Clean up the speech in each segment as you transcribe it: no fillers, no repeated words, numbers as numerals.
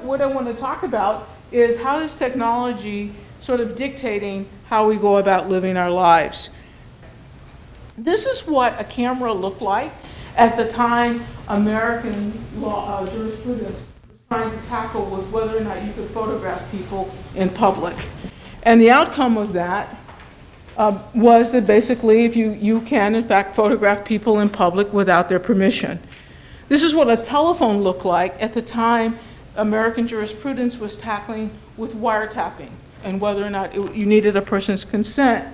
what I want to talk about is how is technology sort of dictating how we go about living our lives. This is what a camera looked like at the time American law jurisprudence was trying to tackle with whether or not you could photograph people in public. And the outcome of that was that basically if you can in fact photograph people in public without their permission. This is what a telephone looked like at the time American jurisprudence was tackling with wiretapping and whether or not you needed a person's consent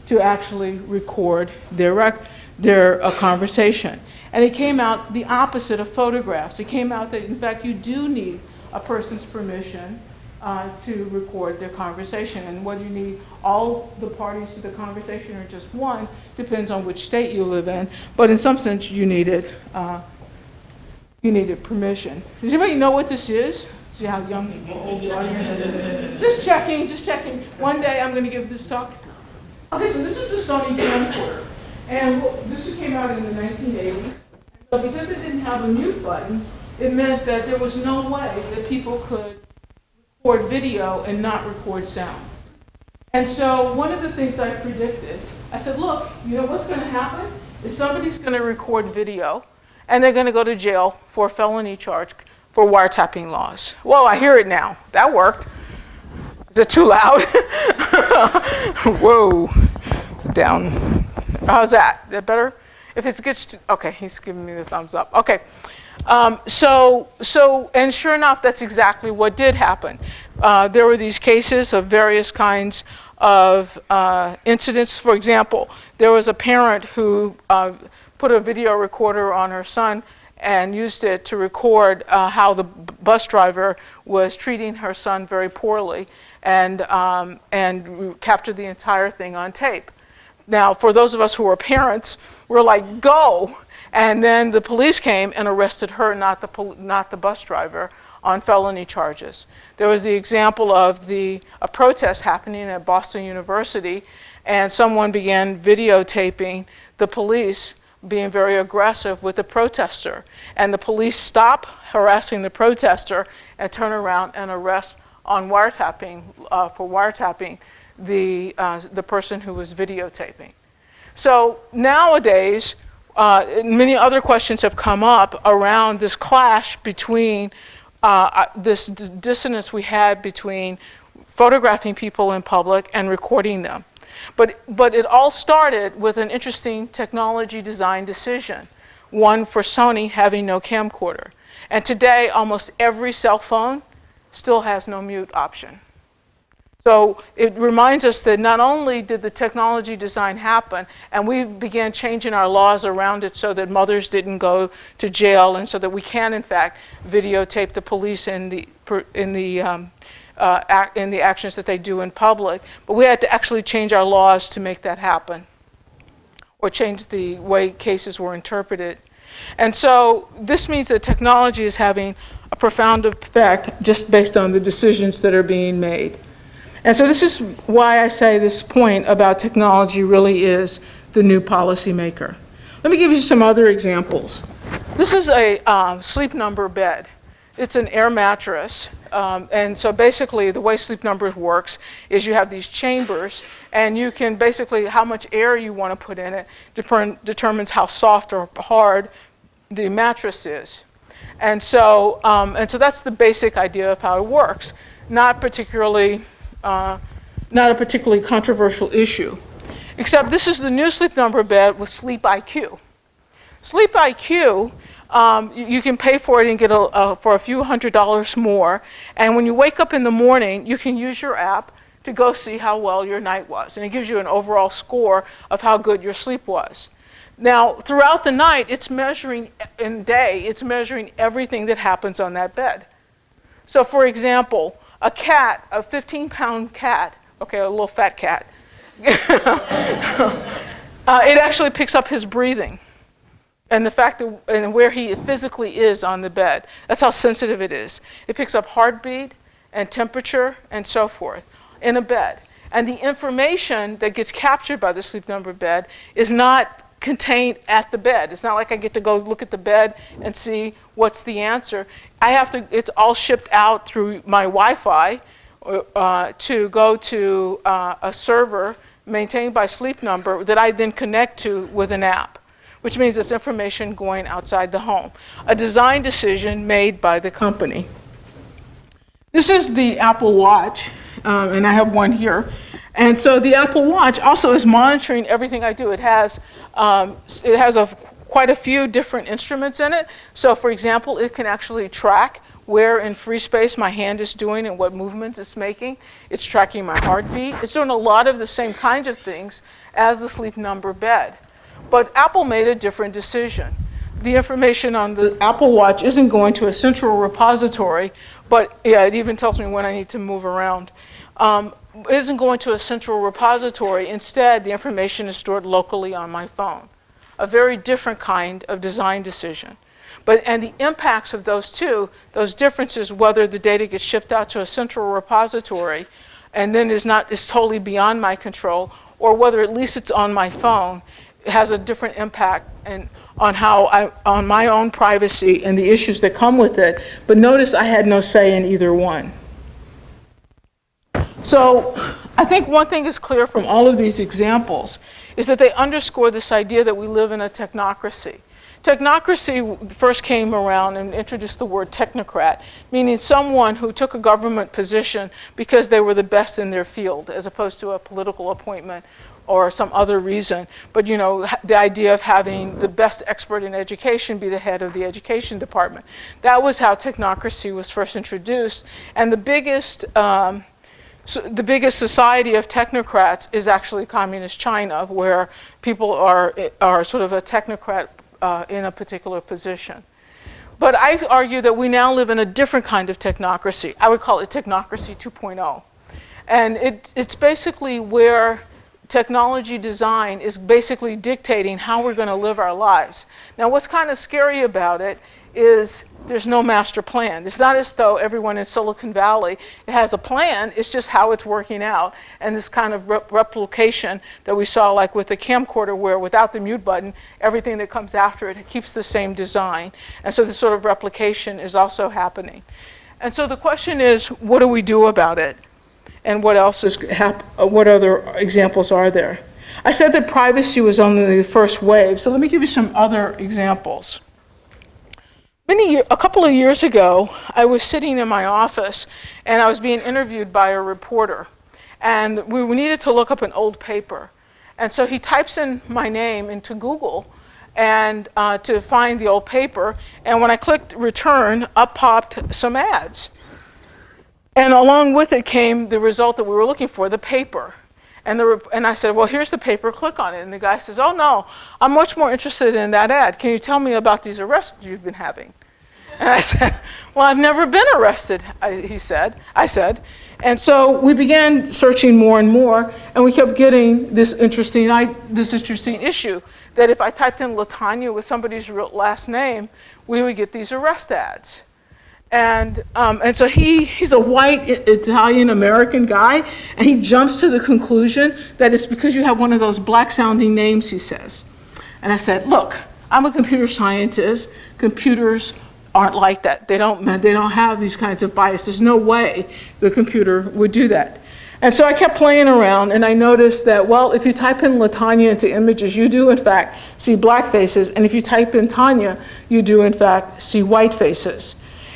to actually record their conversation. And it came out the opposite of photographs. It came out that in fact you do need a person's permission to record their conversation. And whether you need all the parties to the conversation or just one depends on which state you live in. But in some sense you needed permission. Does anybody know what this is? See how young people, old audience is? Just checking. One day I'm going to give this talk. Okay, so this is the Sony camcorder. And this came out in the 1980s. So because it didn't have a mute button, it meant that there was no way that people could record video and not record sound. And so one of the things I predicted, I said, look, you know what's going to happen is somebody's going to record video and they're going to go to jail for a felony charge for wiretapping laws. Whoa, I hear it now. That worked. Is it too loud? Whoa, down. How's that? Is that better? If it gets to, okay, he's giving me the thumbs up. Okay, and sure enough, that's exactly what did happen. There were these cases of various kinds of incidents. For example, there was a parent who put a video recorder on her son and used it to record how the bus driver was treating her son very poorly and captured the entire thing on tape. Now, for those of us who are parents, we're like, go! And then the police came and arrested her, not the bus driver, on felony charges. There was the example of a protest happening at Boston University, and someone began videotaping the police being very aggressive with the protester. And the police stop harassing the protester and turn around and arrest on wiretapping, for wiretapping the person who was videotaping. So nowadays, many other questions have come up around this clash between this dissonance we had between photographing people in public and recording them. But it all started with an interesting technology design decision, one for Sony having no camcorder. And today, almost every cell phone still has no mute option. So it reminds us that not only did the technology design happen, and we began changing our laws around it so that mothers didn't go to jail, and so that we can, in fact, videotape the police in the actions that they do in public, but we had to actually change our laws to make that happen, or change the way cases were interpreted. And so this means that technology is having a profound effect just based on the decisions that are being made. And so this is why I say this point about technology really is the new policymaker. Let me give you some other examples. This is a Sleep Number bed. It's an air mattress. And so basically the way Sleep Numbers works is you have these chambers, and you can basically, how much air you want to put in it determines how soft or hard the mattress is. And so that's the basic idea of how it works. Not a particularly controversial issue. Except this is the new Sleep Number bed with Sleep IQ. Sleep IQ, you can pay for it and get for a few $100s more. And when you wake up in the morning, you can use your app to go see how well your night was. And it gives you an overall score of how good your sleep was. Now, throughout the night, it's measuring everything that happens on that bed. So for example, a 15-pound cat, okay, a little fat cat, it actually picks up his breathing and the fact that, and where he physically is on the bed. That's how sensitive it is. It picks up heartbeat and temperature and so forth in a bed. And the information that gets captured by the Sleep Number bed is not contained at the bed. It's not like I get to go look at the bed and see what's the answer. It's all shipped out through my Wi-Fi to go to a server maintained by Sleep Number that I then connect to with an app, which means it's information going outside the home. A design decision made by the company. This is the Apple Watch, and I have one here. And so the Apple Watch also is monitoring everything I do. It has quite a few different instruments in it. So for example, it can actually track where in free space my hand is doing and what movements it's making. It's tracking my heartbeat. It's doing a lot of the same kinds of things as the Sleep Number bed. But Apple made a different decision. The information on the Apple Watch isn't going to a central repository, but yeah, it even tells me when I need to move around. It isn't going to a central repository. Instead, the information is stored locally on my phone. A very different kind of design decision. And the impacts of those differences, whether the data gets shipped out to a central repository and then is totally beyond my control, or whether at least it's on my phone, it has a different impact on my own privacy and the issues that come with it. But notice I had no say in either one. So I think one thing is clear from all of these examples is that they underscore this idea that we live in a technocracy. Technocracy first came around and introduced the word technocrat, meaning someone who took a government position because they were the best in their field, as opposed to a political appointment or some other reason. But you know, the idea of having the best expert in education be the head of the education department. That was how technocracy was first introduced. And the biggest society of technocrats is actually communist China, where people are sort of a technocrat in a particular position. But I argue that we now live in a different kind of technocracy. I would call it technocracy 2.0. And it's basically where technology design is basically dictating how we're going to live our lives. Now, what's kind of scary about it is there's no master plan. It's not as though everyone in Silicon Valley has a plan, it's just how it's working out. And this kind of replication that we saw like with the camcorder, where without the mute button, everything that comes after it keeps the same design. And so this sort of replication is also happening. And so the question is, what do we do about it? And what else what other examples are there? I said that privacy was only the first wave, so let me give you some other examples. A couple of years ago, I was sitting in my office and I was being interviewed by a reporter. And we needed to look up an old paper. And so he types in my name into Google and to find the old paper. And when I clicked return, up popped some ads. And along with it came the result that we were looking for, the paper. And I said, well, here's the paper, click on it. And the guy says, oh no, I'm much more interested in that ad. Can you tell me about these arrests you've been having? And I said, well, I've never been arrested, I said. And so we began searching more and more, and we kept getting this interesting issue, that if I typed in Latanya with somebody's real last name, we would get these arrest ads. And so he's a white Italian-American guy, and he jumps to the conclusion that it's because you have one of those black-sounding names, he says. And I said, look, I'm a computer scientist. Computers aren't like that. They don't have these kinds of bias. There's no way the computer would do that. And so I kept playing around, and I noticed that, well, if you type in Latanya into images, you do, in fact, see black faces. And if you type in Tanya, you do, in fact, see white faces.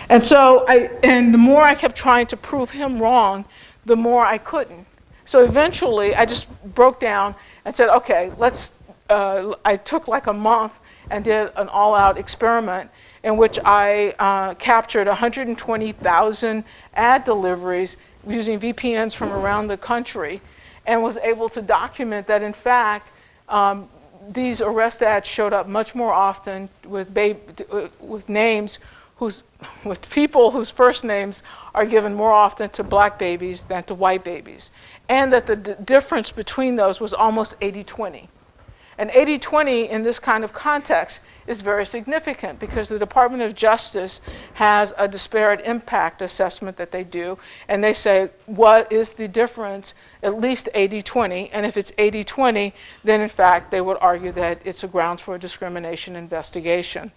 And so the more I kept trying to prove him wrong, the more I couldn't. So eventually, I just broke down and said, okay, I took like a month and did an all-out experiment in which I captured 120,000 ad deliveries using VPNs from around the country, and was able to document that, in fact, these arrest ads showed up much more often with names with people whose first names are given more often to black babies than to white babies. And that the difference between those was almost 80-20. And 80-20 in this kind of context is very significant because the Department of Justice has a disparate impact assessment that they do, and they say, what is the difference? At least 80-20, and if it's 80-20, then in fact they would argue that it's a grounds for a discrimination investigation.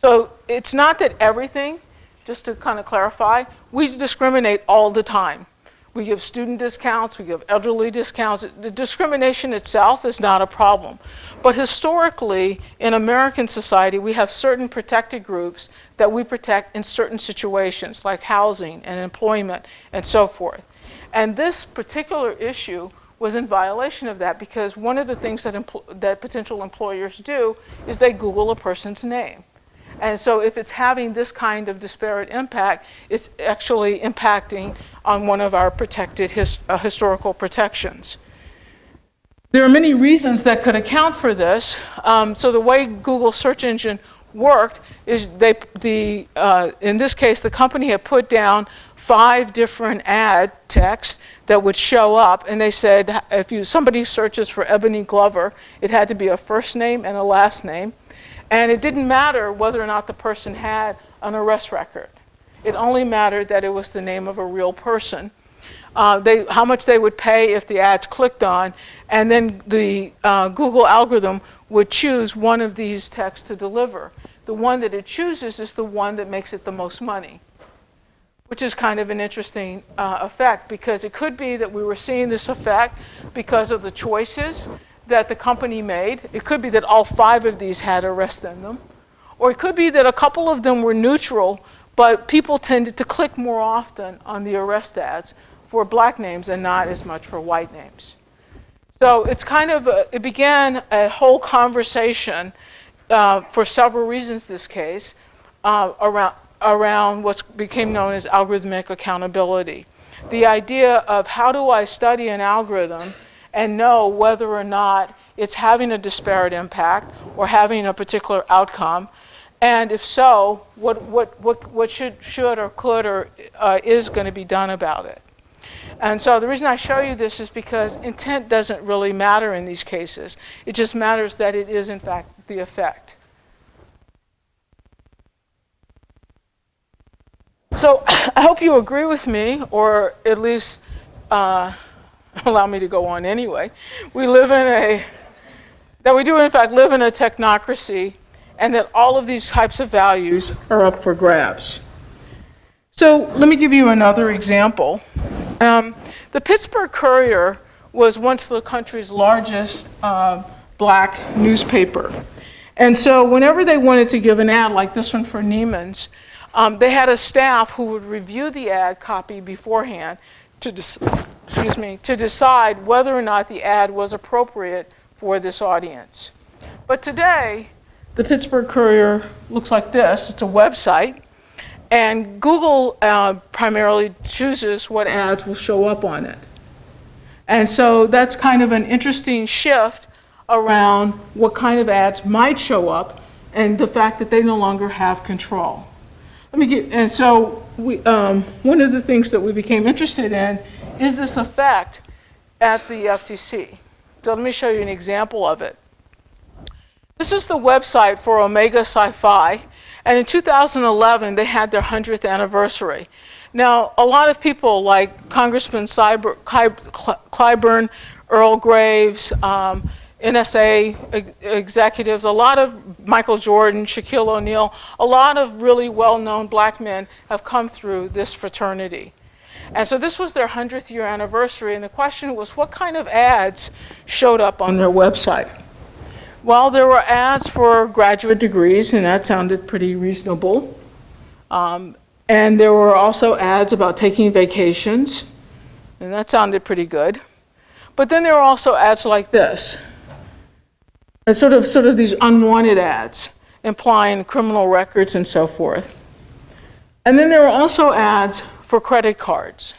So it's not that everything, just to kind of clarify, we discriminate all the time. We give student discounts, we give elderly discounts. The discrimination itself is not a problem. But historically, in American society, we have certain protected groups that we protect in certain situations, like housing and employment and so forth. And this particular issue was in violation of that because one of the things that potential employers do is they Google a person's name. And so if it's having this kind of disparate impact, it's actually impacting on one of our protected historical protections. There are many reasons that could account for this. So the way Google search engine worked is in this case, the company had put down 5 different ad texts that would show up, and they said if somebody searches for Ebony Glover, it had to be a first name and a last name. And it didn't matter whether or not the person had an arrest record. It only mattered that it was the name of a real person. How much they would pay if the ad's clicked on, and then the Google algorithm would choose one of these texts to deliver. The one that it chooses is the one that makes it the most money, which is kind of an interesting effect, because it could be that we were seeing this effect because of the choices that the company made. It could be that all 5 of these had arrests in them. Or it could be that a couple of them were neutral, but people tended to click more often on the arrest ads for black names and not as much for white names. So it's kind of, it began a whole conversation for several reasons, this case, around what became known as algorithmic accountability. The idea of how do I study an algorithm and know whether or not it's having a disparate impact or having a particular outcome, and if so, what should or could or is going to be done about it. And so the reason I show you this is because intent doesn't really matter in these cases. It just matters that it is in fact the effect. So I hope you agree with me, or at least allow me to go on anyway. We do in fact live in a technocracy, and that all of these types of values are up for grabs. So let me give you another example. The Pittsburgh Courier was once the country's largest black newspaper. And so whenever they wanted to give an ad like this one for Neiman's, they had a staff who would review the ad copy beforehand to decide whether or not the ad was appropriate for this audience. But today, the Pittsburgh Courier looks like this. It's a website, and Google primarily chooses what ads will show up on it. And so that's kind of an interesting shift around what kind of ads might show up and the fact that they no longer have control. And so one of the things that we became interested in is this effect at the FTC. So let me show you an example of it. This is the website for Omega Sci-Fi, and in 2011 they had their 100th anniversary. Now, a lot of people like Congressman Clyburn, Earl Graves, NSA executives, a lot of Michael Jordan, Shaquille O'Neal, a lot of really well-known black men have come through this fraternity. And so this was their 100th year anniversary, and the question was, what kind of ads showed up on their website? Well, there were ads for graduate degrees, and that sounded pretty reasonable. And there were also ads about taking vacations, and that sounded pretty good. But then there were also ads like this. And sort of these unwanted ads, implying criminal records and so forth. And then there were also ads for credit cards.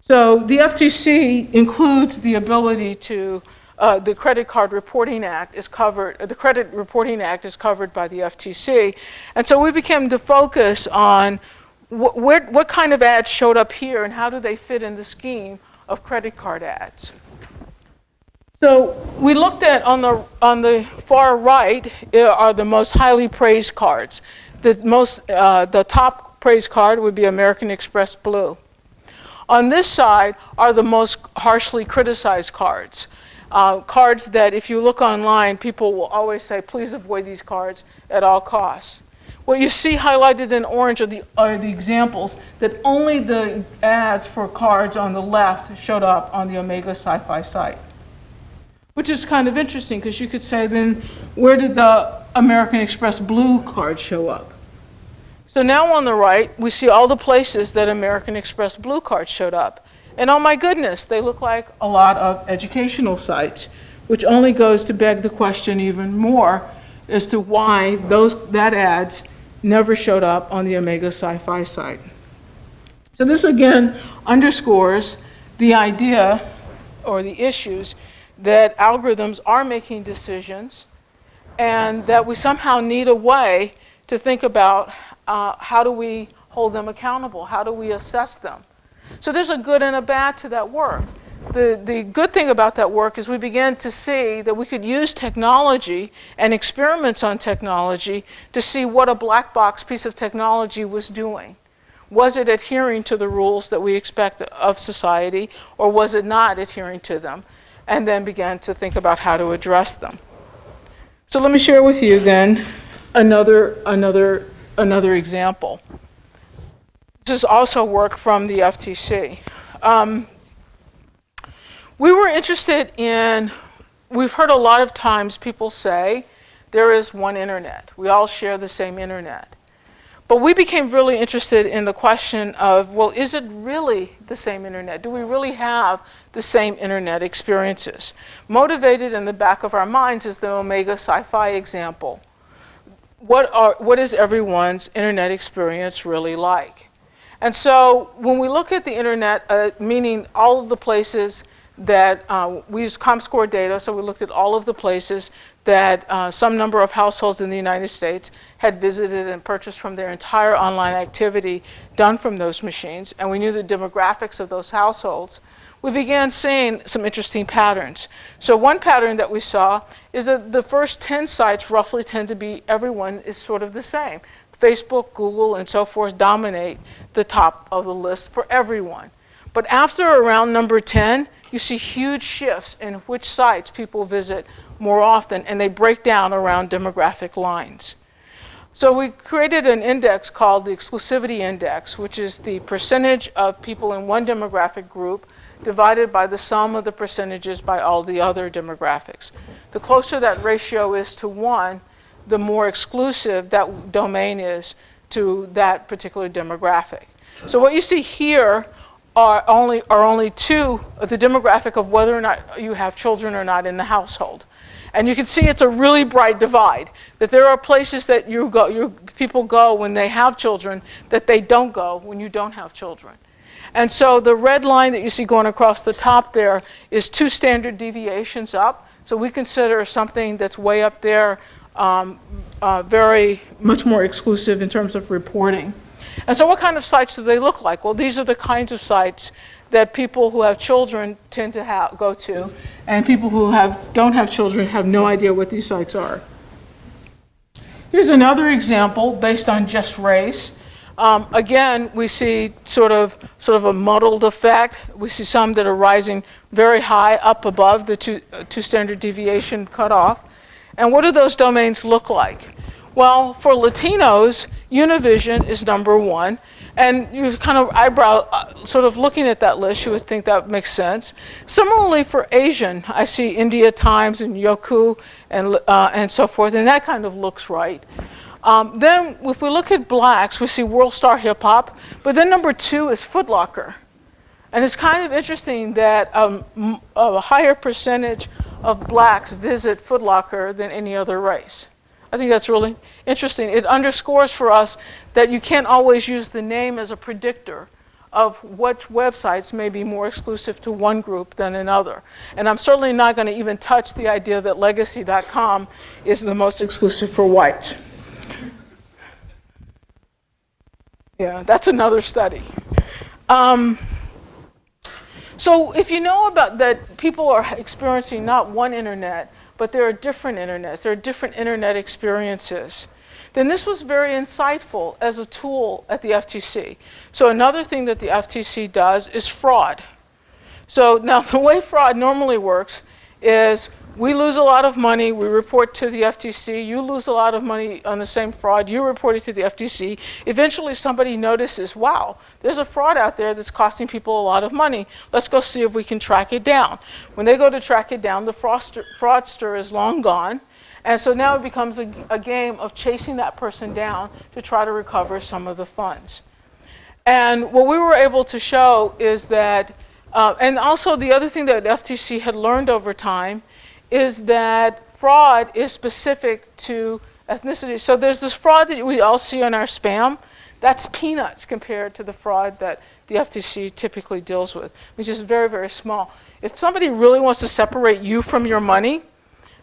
So the FTC includes the ability to, the Credit Card Reporting Act is covered, the Credit Reporting Act is covered by the FTC. And so we became to focus on what kind of ads showed up here and how do they fit in the scheme of credit card ads. So we looked at on the far right are the most highly praised cards. The top praised card would be American Express Blue. On this side are the most harshly criticized cards. Cards that if you look online, people will always say, please avoid these cards at all costs. What you see highlighted in orange are the examples that only the ads for cards on the left showed up on the Omega Sci-Fi site. Which is kind of interesting, because you could say, then, where did the American Express Blue card show up? So now on the right, we see all the places that American Express Blue cards showed up. And oh my goodness, they look like a lot of educational sites, which only goes to beg the question even more as to why that ads never showed up on the Omega Sci-Fi site. So this again underscores the idea or the issues that algorithms are making decisions and that we somehow need a way to think about how do we hold them accountable, how do we assess them. So there's a good and a bad to that work. The good thing about that work is we began to see that we could use technology and experiments on technology to see what a black box piece of technology was doing. Was it adhering to the rules that we expect of society, or was it not adhering to them? And then began to think about how to address them. So let me share with you then another example. This is also work from the FTC. We were interested in, we've heard a lot of times people say, there is one internet. We all share the same internet. But we became really interested in the question of, well, is it really the same internet? Do we really have the same internet experiences? Motivated in the back of our minds is the Omega Sci-Fi example. What is everyone's internet experience really like? And so when we look at the internet, meaning all of the places that we use ComScore data, so we looked at all of the places that some number of households in the United States had visited and purchased from their entire online activity done from those machines, and we knew the demographics of those households, we began seeing some interesting patterns. So one pattern that we saw is that the first 10 sites roughly tend to be, everyone is sort of the same. Facebook, Google, and so forth dominate the top of the list for everyone. But after around number 10, you see huge shifts in which sites people visit more often, and they break down around demographic lines. So we created an index called the exclusivity index, which is the percentage of people in one demographic group divided by the sum of the percentages by all the other demographics. The closer that ratio is to 1, the more exclusive that domain is to that particular demographic. So what you see here are only two of the demographic of whether or not you have children or not in the household. And you can see it's a really bright divide, that there are places that people go when they have children that they don't go when you don't have children. And so the red line that you see going across the top there is 2 standard deviations up. So we consider something that's way up there very much more exclusive in terms of reporting. And so what kind of sites do they look like? Well, these are the kinds of sites that people who have children tend to go to, and people who don't have children have no idea what these sites are. Here's another example based on just race. Again, we see sort of a muddled effect. We see some that are rising very high up above the two standard deviation cutoff. And what do those domains look like? Well, for Latinos, Univision is number 1. And you kind of sort of looking at that list, you would think that makes sense. Similarly for Asian, I see India Times and Yoku and so forth, and that kind of looks right. Then if we look at blacks, we see World Star Hip Hop, but then number 2 is Foot Locker. And it's kind of interesting that a higher percentage of blacks visit Foot Locker than any other race. I think that's really interesting. It underscores for us that you can't always use the name as a predictor of which websites may be more exclusive to one group than another. And I'm certainly not going to even touch the idea that legacy.com is the most exclusive for whites. Yeah, that's another study. So if you know about that people are experiencing not one internet, but there are different internets, there are different internet experiences, then this was very insightful as a tool at the FTC. So another thing that the FTC does is fraud. So now the way fraud normally works is we lose a lot of money, we report to the FTC, you lose a lot of money on the same fraud, you report it to the FTC. Eventually somebody notices, wow, there's a fraud out there that's costing people a lot of money. Let's go see if we can track it down. When they go to track it down, the fraudster is long gone. And so now it becomes a game of chasing that person down to try to recover some of the funds. And what we were able to show is that, and also the other thing that FTC had learned over time is that fraud is specific to ethnicity. So there's this fraud that we all see on our spam. That's peanuts compared to the fraud that the FTC typically deals with, which is very, very small. If somebody really wants to separate you from your money,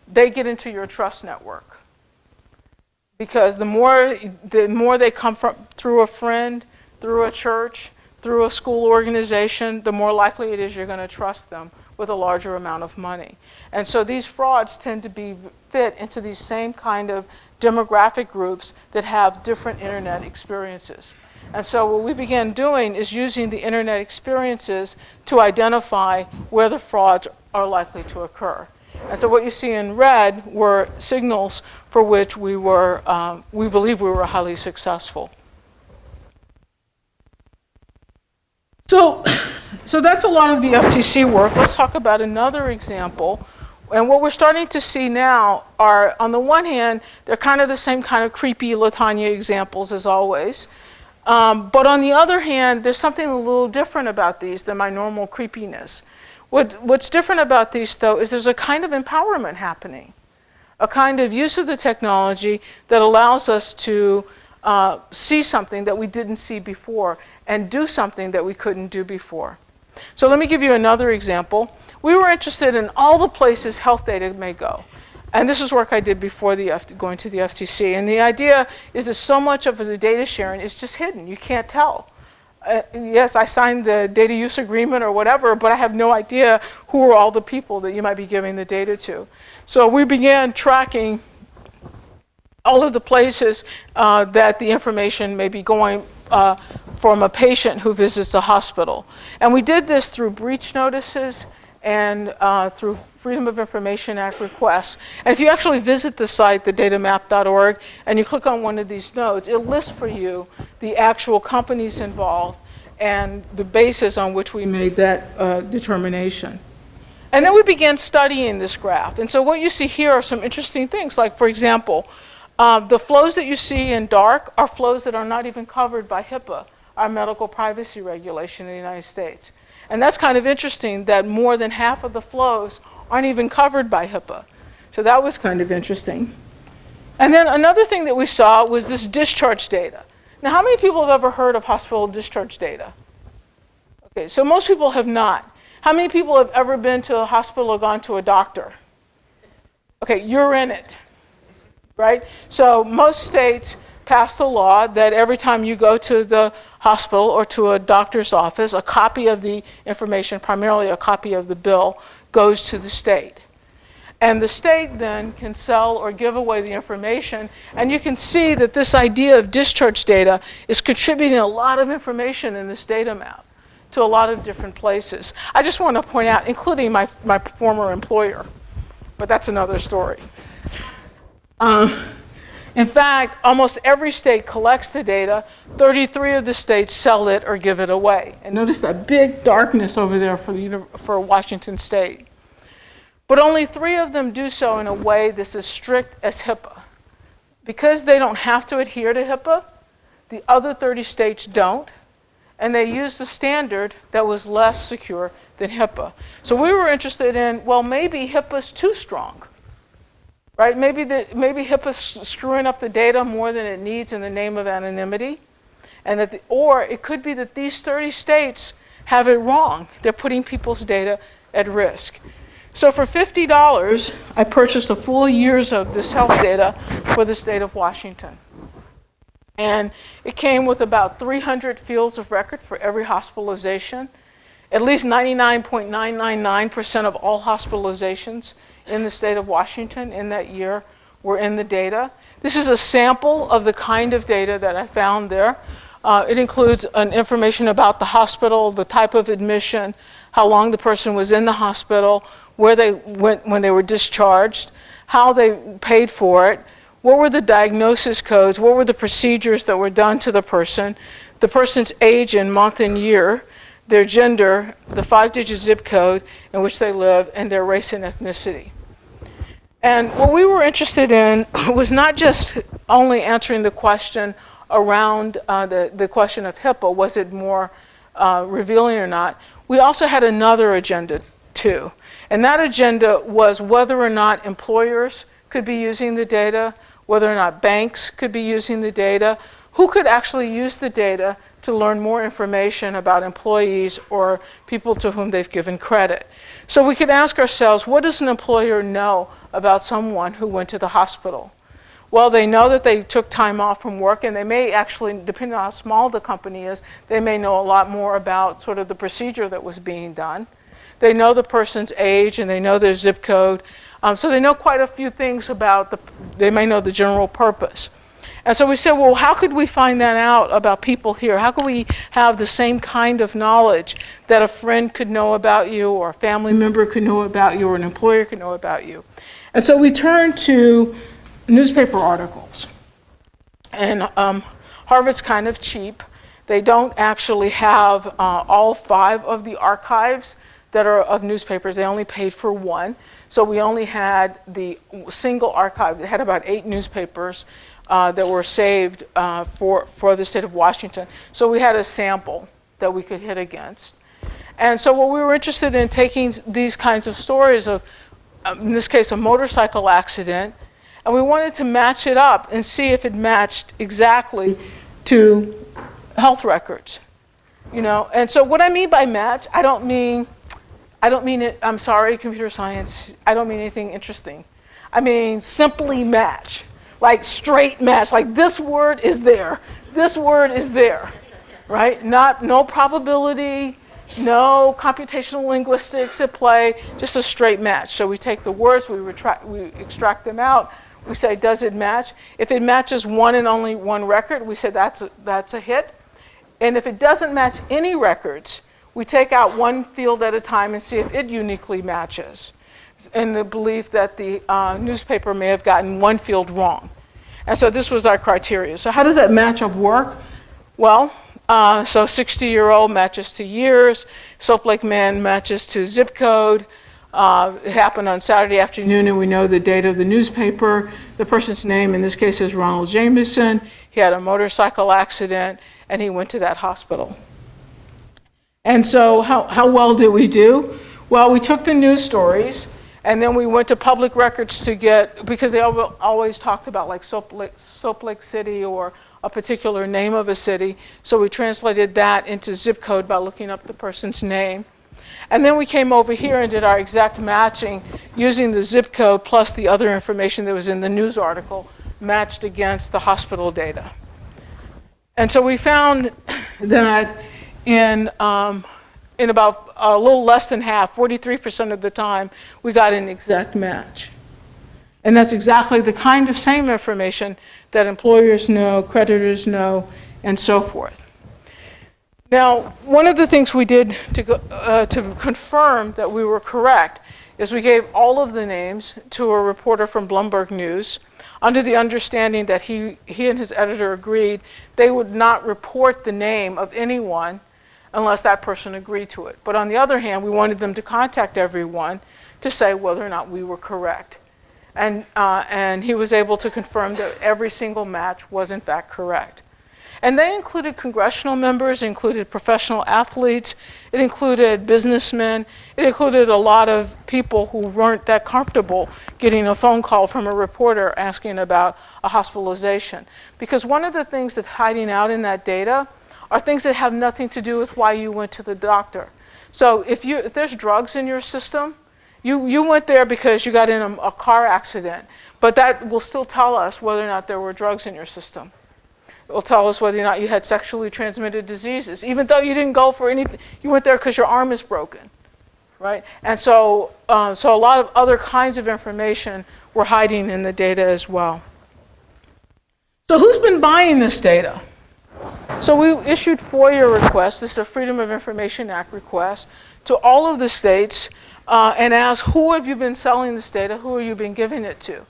they get into your trust network. Because the more they come from through a friend, through a church, through a school organization, the more likely it is you're going to trust them with a larger amount of money. And so these frauds tend to fit into these same kind of demographic groups that have different internet experiences. And so what we began doing is using the internet experiences to identify where the frauds are likely to occur. And so what you see in red were signals for which we believe we were highly successful. So that's a lot of the FTC work. Let's talk about another example. And what we're starting to see now are, on the one hand, they're kind of the same kind of creepy Latanya examples as always. But on the other hand, there's something a little different about these than my normal creepiness. What's different about these, though, is there's a kind of empowerment happening, a kind of use of the technology that allows us to see something that we didn't see before and do something that we couldn't do before. So let me give you another example. We were interested in all the places health data may go. And this is work I did before going to the FTC. And the idea is that so much of the data sharing is just hidden. You can't tell. Yes, I signed the data use agreement or whatever, but I have no idea who are all the people that you might be giving the data to. So we began tracking all of the places that the information may be going from a patient who visits the hospital. And we did this through breach notices and through Freedom of Information Act requests. And if you actually visit the site, thedatamap.org, and you click on one of these nodes, it lists for you the actual companies involved and the basis on which we made that determination. And then we began studying this graph. And so what you see here are some interesting things, like, for example, the flows that you see in dark are flows that are not even covered by HIPAA, our medical privacy regulation in the United States. And that's kind of interesting that more than half of the flows aren't even covered by HIPAA. So that was kind of interesting. And then another thing that we saw was this discharge data. Now, how many people have ever heard of hospital discharge data? Okay, so most people have not. How many people have ever been to a hospital or gone to a doctor? Okay, you're in it, right? So most states passed a law that every time you go to the hospital or to a doctor's office, a copy of the information, primarily a copy of the bill, goes to the state. And the state then can sell or give away the information. And you can see that this idea of discharge data is contributing a lot of information in this data map to a lot of different places. I just want to point out, including my former employer, but that's another story. In fact, almost every state collects the data. 33 of the states sell it or give it away. And notice that big darkness over there for Washington State. But only 3 of them do so in a way that's as strict as HIPAA. Because they don't have to adhere to HIPAA, the other 30 states don't, and they use the standard that was less secure than HIPAA. So we were interested in, well, maybe HIPAA's too strong. Right? Maybe HIPAA's screwing up the data more than it needs in the name of anonymity, and or it could be that these 30 states have it wrong. They're putting people's data at risk. So for $50, I purchased a full year's of this health data for the state of Washington. And it came with about 300 fields of record for every hospitalization. At least 99.999% of all hospitalizations in the state of Washington in that year were in the data. This is a sample of the kind of data that I found there. It includes information about the hospital, the type of admission, how long the person was in the hospital, where they went when they were discharged, how they paid for it, what were the diagnosis codes, what were the procedures that were done to the person's age and month and year, their gender, the 5-digit zip code in which they live, and their race and ethnicity. And what we were interested in was not just only answering the question around the question of HIPAA, was it more revealing or not? We also had another agenda too. And that agenda was whether or not employers could be using the data, whether or not banks could be using the data, who could actually use the data to learn more information about employees or people to whom they've given credit. So we could ask ourselves, what does an employer know about someone who went to the hospital? Well, they know that they took time off from work, and they may actually, depending on how small the company is, they may know a lot more about sort of the procedure that was being done. They know the person's age, and they know their zip code. So they know quite a few things about they may know the general purpose. And so we said, well, how could we find that out about people here? How could we have the same kind of knowledge that a friend could know about you, or a family member could know about you, or an employer could know about you? And so we turned to newspaper articles. And Harvard's kind of cheap. They don't actually have all 5 of the archives that are of newspapers. They only paid for 1. So we only had the single archive that had about 8 newspapers that were saved for the state of Washington. So we had a sample that we could hit against. And so what we were interested in taking these kinds of stories of, in this case, a motorcycle accident, and we wanted to match it up and see if it matched exactly to health records. You know, and so what I mean by match, I don't mean it, I'm sorry, computer science, I don't mean anything interesting. I mean simply match, like straight match, like this word is there, this word is there, right? No probability, no computational linguistics at play, just a straight match. So we take the words, we extract them out, we say, does it match? If it matches one and only one record, we say that's a hit. And if it doesn't match any records, we take out one field at a time and see if it uniquely matches, in the belief that the newspaper may have gotten one field wrong. And so this was our criteria. So how does that matchup work? Well, so 60-year-old matches to years, Soap Lake Man matches to zip code. It happened on Saturday afternoon, and we know the date of the newspaper. The person's name in this case is Ronald Jameson. He had a motorcycle accident, and he went to that hospital. And so how well did we do? Well, we took the news stories, and then we went to public records to get, because they always talked about like Soap Lake City or a particular name of a city. So we translated that into zip code by looking up the person's name. And then we came over here and did our exact matching using the zip code plus the other information that was in the news article matched against the hospital data. And so we found that in about a little less than half, 43% of the time, we got an exact match. And that's exactly the kind of same information that employers know, creditors know, and so forth. Now, one of the things we did to confirm that we were correct is we gave all of the names to a reporter from Bloomberg News under the understanding that he and his editor agreed they would not report the name of anyone unless that person agreed to it. But on the other hand, we wanted them to contact everyone to say whether or not we were correct. And he was able to confirm that every single match was in fact correct. And they included congressional members, included professional athletes, it included businessmen, it included a lot of people who weren't that comfortable getting a phone call from a reporter asking about a hospitalization. Because one of the things that's hiding out in that data are things that have nothing to do with why you went to the doctor. So if there's drugs in your system, you went there because you got in a car accident, but that will still tell us whether or not there were drugs in your system. will tell us whether or not you had sexually transmitted diseases, even though you didn't go for anything. You went there because your arm is broken, right? And so, so a lot of other kinds of information were hiding in the data as well. So who's been buying this data? So we issued FOIA requests, this is a Freedom of Information Act request, to all of the states and asked, who have you been selling this data? Who have you been giving it to?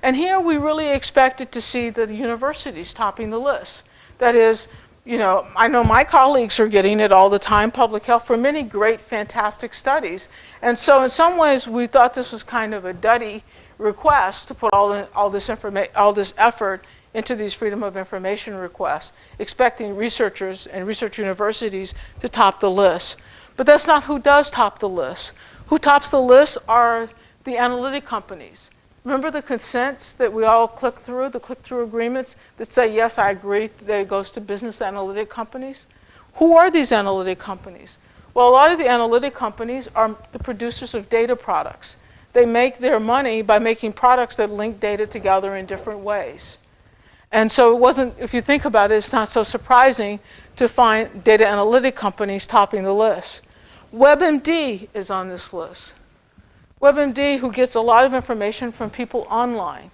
And here we really expected to see the universities topping the list. That is, you know, I know my colleagues are getting it all the time, public health, for many great, fantastic studies. And so in some ways, we thought this was kind of a duddy request to put all this effort into these Freedom of Information requests, expecting researchers and research universities to top the list. But that's not who does top the list. Who tops the list are the analytic companies. Remember the consents that we all click through, the click-through agreements that say, yes, I agree that it goes to business analytic companies? Who are these analytic companies? Well, a lot of the analytic companies are the producers of data products. They make their money by making products that link data together in different ways. And so it wasn't, if you think about it, it's not so surprising to find data analytic companies topping the list. WebMD is on this list. WebMD, who gets a lot of information from people online.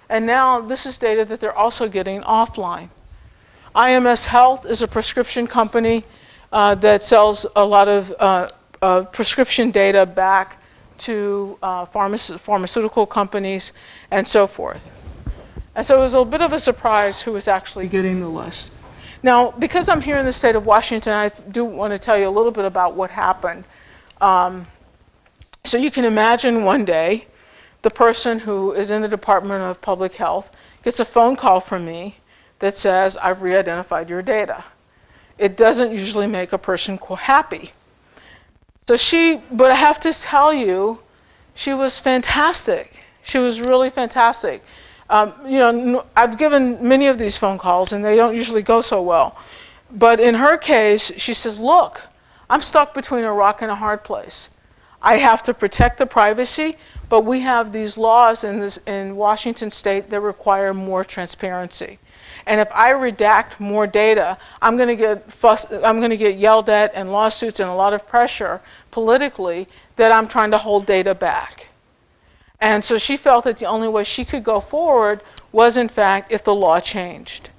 And now this is data that they're also getting offline. IMS Health is a prescription company that sells a lot of prescription data back to pharmaceutical companies and so forth. And so it was a bit of a surprise who was actually getting the list. Now, because I'm here in the state of Washington, I do want to tell you a little bit about what happened. So you can imagine one day, the person who is in the Department of Public Health gets a phone call from me that says, I've re-identified your data. It doesn't usually make a person happy. So but I have to tell you, she was fantastic. She was really fantastic. You know, I've given many of these phone calls and they don't usually go so well. But in her case, she says, look, I'm stuck between a rock and a hard place. I have to protect the privacy, but we have these laws in Washington state that require more transparency. And if I redact more data, I'm going to get yelled at and lawsuits and a lot of pressure politically that I'm trying to hold data back. And so she felt that the only way she could go forward was, in fact, if the law changed.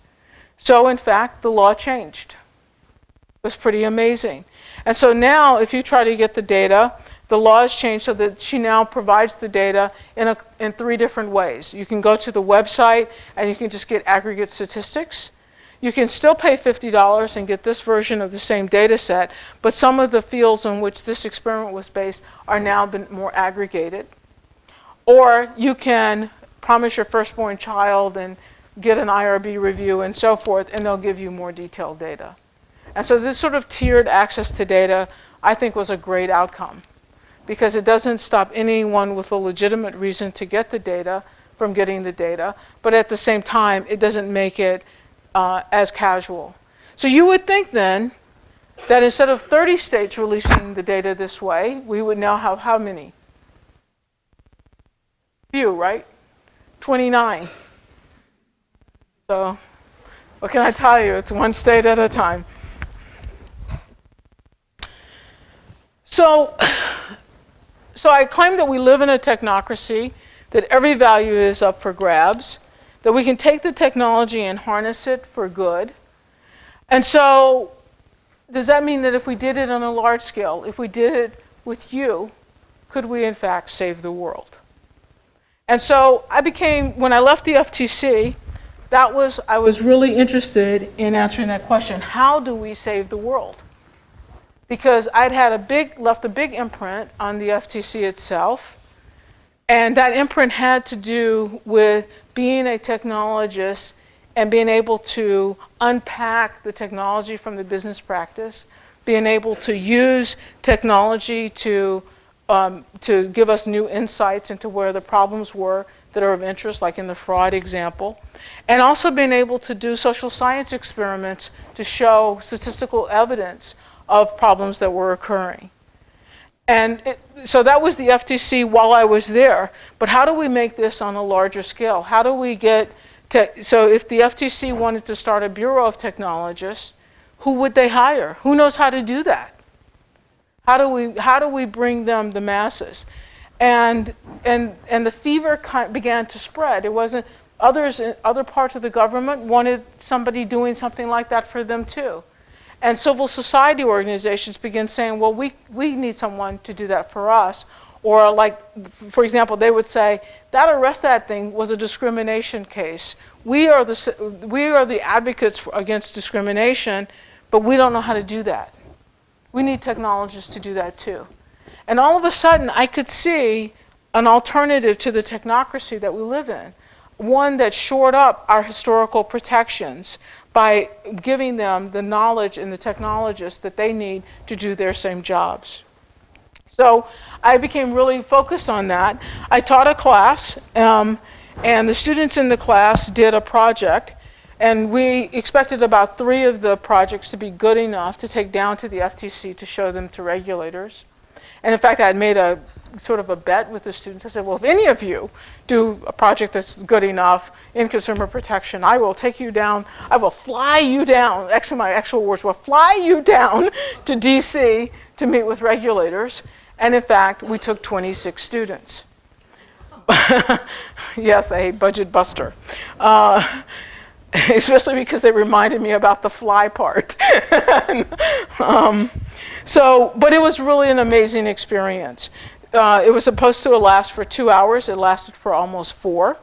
So, in fact, the law changed. It was pretty amazing. And so now, if you try to get the data, the law has changed so that she now provides the data in 3 different ways. You can go to the website and you can just get aggregate statistics. You can still pay $50 and get this version of the same data set, but some of the fields on which this experiment was based are now been more aggregated. Or you can promise your firstborn child and get an IRB review and so forth, and they'll give you more detailed data. And so this sort of tiered access to data, I think, was a great outcome, because it doesn't stop anyone with a legitimate reason to get the data from getting the data, but at the same time, it doesn't make it as casual. So you would think then that instead of 30 states releasing the data this way, we would now have how many? Few, right? 29. So what can I tell you? It's one state at a time. So I claim that we live in a technocracy, that every value is up for grabs, that we can take the technology and harness it for good. And so does that mean that if we did it on a large scale, if we did it with you, could we in fact save the world? And so when I left the FTC, I was really interested in answering that question. How do we save the world? Because I'd left a big imprint on the FTC itself, and that imprint had to do with being a technologist and being able to unpack the technology from the business practice, being able to use technology to give us new insights into where the problems were that are of interest, like in the fraud example, and also being able to do social science experiments to show statistical evidence of problems that were occurring. And so that was the FTC while I was there. But how do we make this on a larger scale? How do we get So if the FTC wanted to start a Bureau of Technologists, who would they hire? Who knows how to do that? How do we bring them the masses? And the fever began to spread. It wasn't others in other parts of the government wanted somebody doing something like that for them too. And civil society organizations began saying, well, we need someone to do that for us. Or like, for example, they would say, that arrest that thing was a discrimination case. We are the advocates against discrimination, but we don't know how to do that. We need technologists to do that too. And all of a sudden, I could see an alternative to the technocracy that we live in. One that shored up our historical protections by giving them the knowledge and the technologists that they need to do their same jobs. So I became really focused on that. I taught a class, and the students in the class did a project, and we expected about 3 of the projects to be good enough to take down to the FTC to show them to regulators. And in fact, I had made a sort of a bet with the students. I said, well, if any of you do a project that's good enough in consumer protection, I will take you down, I will fly you down, actually my actual words were, fly you down to DC to meet with regulators. And in fact, we took 26 students. Yes, a budget buster. Especially because they reminded me about the fly part. But it was really an amazing experience. It was supposed to last for 2 hours. It lasted for almost 4.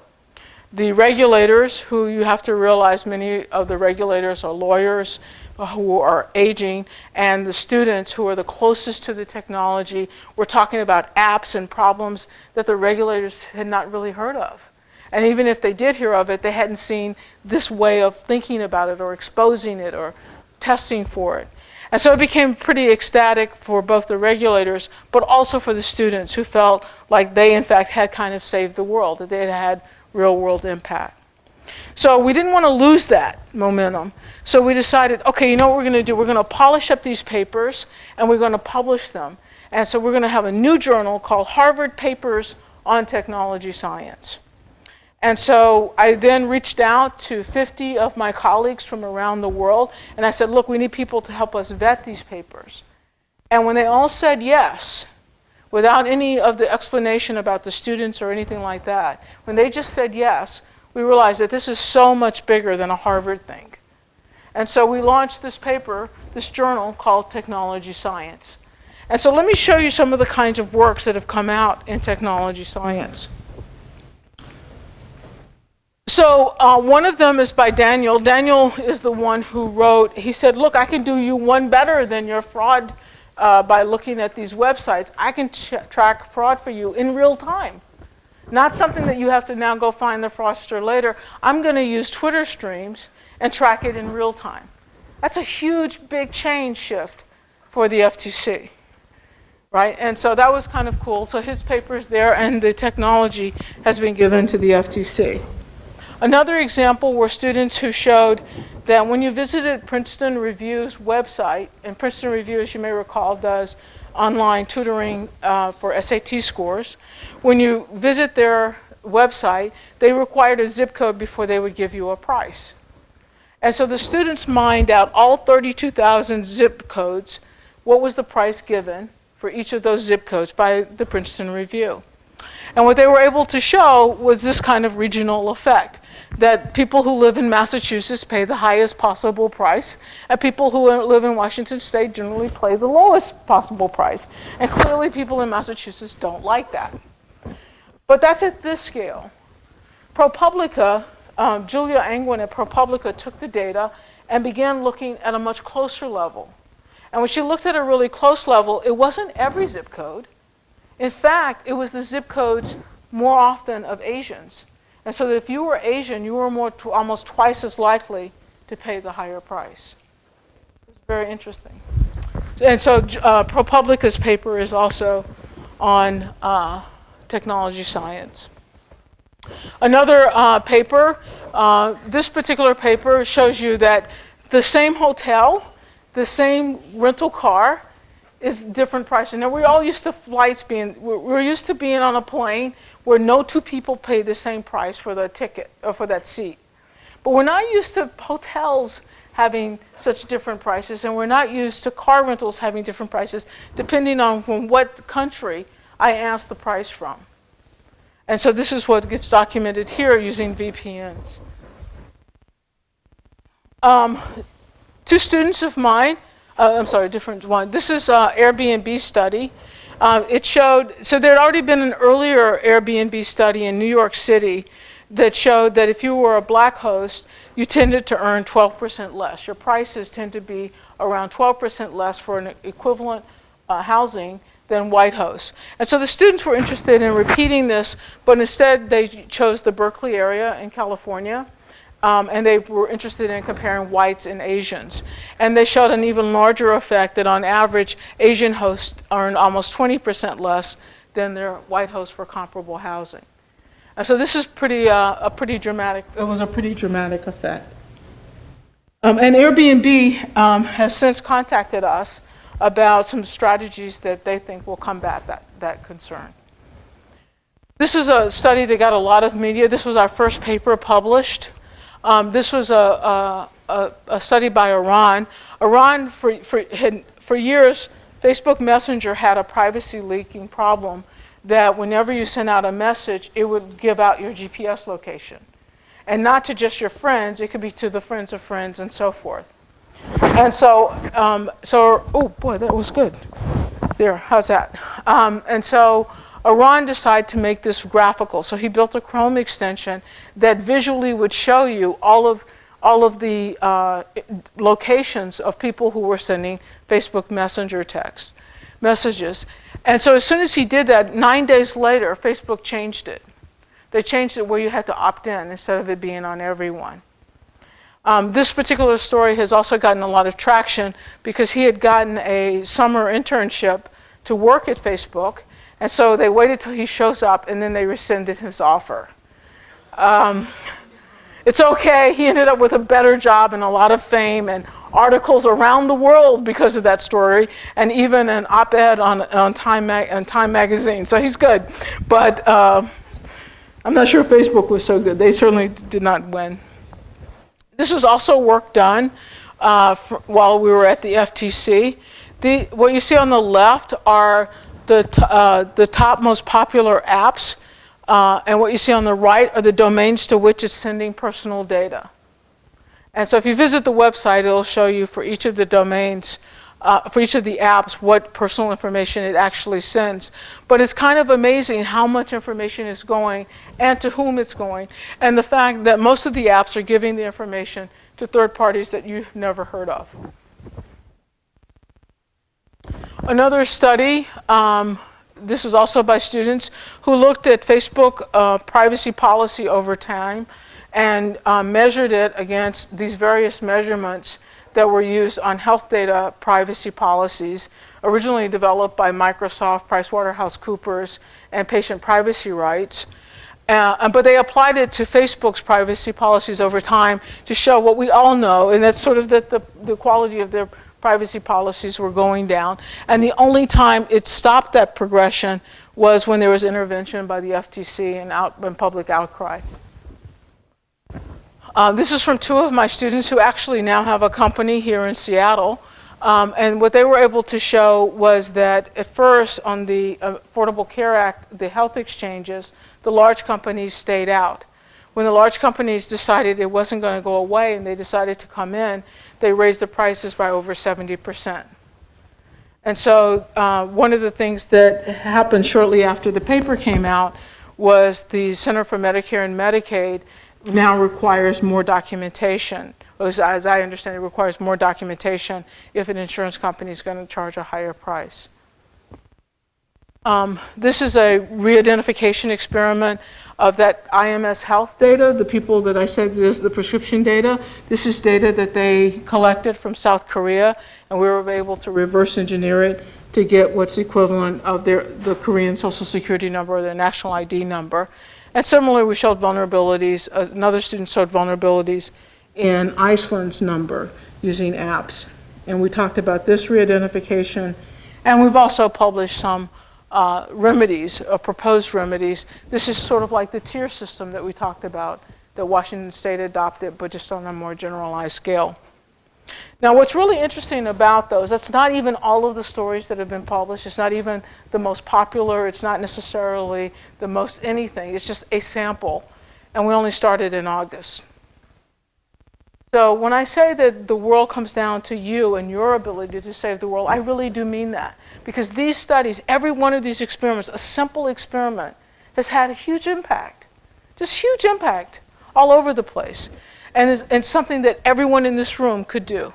The regulators, who you have to realize many of the regulators are lawyers who are aging, and the students who are the closest to the technology were talking about apps and problems that the regulators had not really heard of. And even if they did hear of it, they hadn't seen this way of thinking about it or exposing it or testing for it. And so it became pretty ecstatic for both the regulators, but also for the students who felt like they, in fact, had kind of saved the world, that they had had real-world impact. So we didn't want to lose that momentum. So we decided, okay, you know what we're going to do? We're going to polish up these papers, and we're going to publish them. And so we're going to have a new journal called Harvard Papers on Technology Science. And so I then reached out to 50 of my colleagues from around the world, and I said, look, we need people to help us vet these papers. And when they all said yes, without any of the explanation about the students or anything like that, when they just said yes, we realized that this is so much bigger than a Harvard thing. And so we launched this paper, this journal called Technology Science. And so let me show you some of the kinds of works that have come out in technology science. So one of them is by Daniel. Daniel is the one who wrote, he said, look, I can do you one better than your fraud by looking at these websites. I can track fraud for you in real time. Not something that you have to now go find the fraudster later. I'm going to use Twitter streams and track it in real time. That's a huge, big change shift for the FTC. Right? And so that was kind of cool. So his paper's there, and the technology has been given to the FTC. Another example were students who showed that when you visited Princeton Review's website, and Princeton Review, as you may recall, does online tutoring for SAT scores. When you visit their website, they required a zip code before they would give you a price. And so the students mined out all 32,000 zip codes, what was the price given for each of those zip codes by the Princeton Review. And what they were able to show was this kind of regional effect, that people who live in Massachusetts pay the highest possible price, and people who live in Washington State generally pay the lowest possible price. And clearly people in Massachusetts don't like that. But that's at this scale. ProPublica, Julia Angwin at ProPublica took the data and began looking at a much closer level. And when she looked at a really close level, it wasn't every zip code. In fact, it was the zip codes more often of Asians. And so that if you were Asian, you were almost twice as likely to pay the higher price. It's very interesting. And so ProPublica's paper is also on technology science. Another paper, this particular paper shows you that the same hotel, the same rental car, is different pricing. Now we're all used to flights we're used to being on a plane where no two people pay the same price for the ticket or for that seat, But we're not used to hotels having such different prices, and we're not used to car rentals having different prices, depending on from what country I ask the price from. And so this is what gets documented here using VPNs. Two students of mine, different one. This is an Airbnb study. It showed, so there had already been an earlier Airbnb study in New York City that showed that if you were a black host, you tended to earn 12% less. Your prices tend to be around 12% less for an equivalent housing than white hosts. And so the students were interested in repeating this, but instead they chose the Berkeley area in California, and they were interested in comparing whites and Asians. And they showed an even larger effect that on average, Asian hosts earned almost 20% less than their white hosts for comparable housing. And so this is a pretty dramatic effect. And Airbnb has since contacted us about some strategies that they think will combat that concern. This is a study that got a lot of media. This was our first paper published. This was a study by Iran. Iran, for years, Facebook Messenger had a privacy leaking problem that whenever you sent out a message, it would give out your GPS location. And not to just your friends, it could be to the friends of friends and so forth. And so oh boy, that was good. There, how's that? And so Iran decided to make this graphical. So he built a Chrome extension that visually would show you all of the locations of people who were sending Facebook Messenger messages. And so as soon as he did that, 9 days later, Facebook changed it. They changed it where you had to opt in instead of it being on everyone. This particular story has also gotten a lot of traction because he had gotten a summer internship to work at Facebook, and so they waited till he shows up and then they rescinded his offer. It's okay, he ended up with a better job and a lot of fame and articles around the world because of that story, and even an op-ed on Time magazine, so he's good. But I'm not sure Facebook was so good. They certainly did not win. This was also work done while we were at the FTC. What you see on the left are the top most popular apps, and what you see on the right are the domains to which it's sending personal data. And so if you visit the website, it'll show you for each of the domains, for each of the apps, what personal information it actually sends. But it's kind of amazing how much information is going and to whom it's going, and the fact that most of the apps are giving the information to third parties that you've never heard of. Another study, this is also by students, who looked at Facebook privacy policy over time and measured it against these various measurements that were used on health data privacy policies, originally developed by Microsoft, PricewaterhouseCoopers, and patient privacy rights. But they applied it to Facebook's privacy policies over time to show what we all know, and that's sort of that the quality of their privacy policies were going down. And the only time it stopped that progression was when there was intervention by the FTC and public outcry. This is from two of my students who actually now have a company here in Seattle. And what they were able to show was that at first on the Affordable Care Act, the health exchanges, the large companies stayed out. When the large companies decided it wasn't going to go away and they decided to come in, they raised the prices by over 70%. And so one of the things that happened shortly after the paper came out was the Center for Medicare and Medicaid now requires more documentation. As I understand it, requires more documentation if an insurance company is going to charge a higher price. This is a re-identification experiment of that IMS health data, the people that I said is the prescription data. This is data that they collected from South Korea, and we were able to reverse engineer it to get what's equivalent of the Korean Social Security number or their national ID number. And similarly, we showed vulnerabilities. Another student showed vulnerabilities in Iceland's number using apps. And we talked about this re-identification. And we've also published some remedies, proposed remedies. This is sort of like the tier system that we talked about that Washington State adopted, but just on a more generalized scale. Now, what's really interesting about those, that's not even all of the stories that have been published. It's not even the most popular. It's not necessarily the most anything. It's just a sample. And we only started in August. So when I say that the world comes down to you and your ability to save the world, I really do mean that. Because these studies, every one of these experiments, a simple experiment, has had a huge impact. Just huge impact all over the place. And something that everyone in this room could do.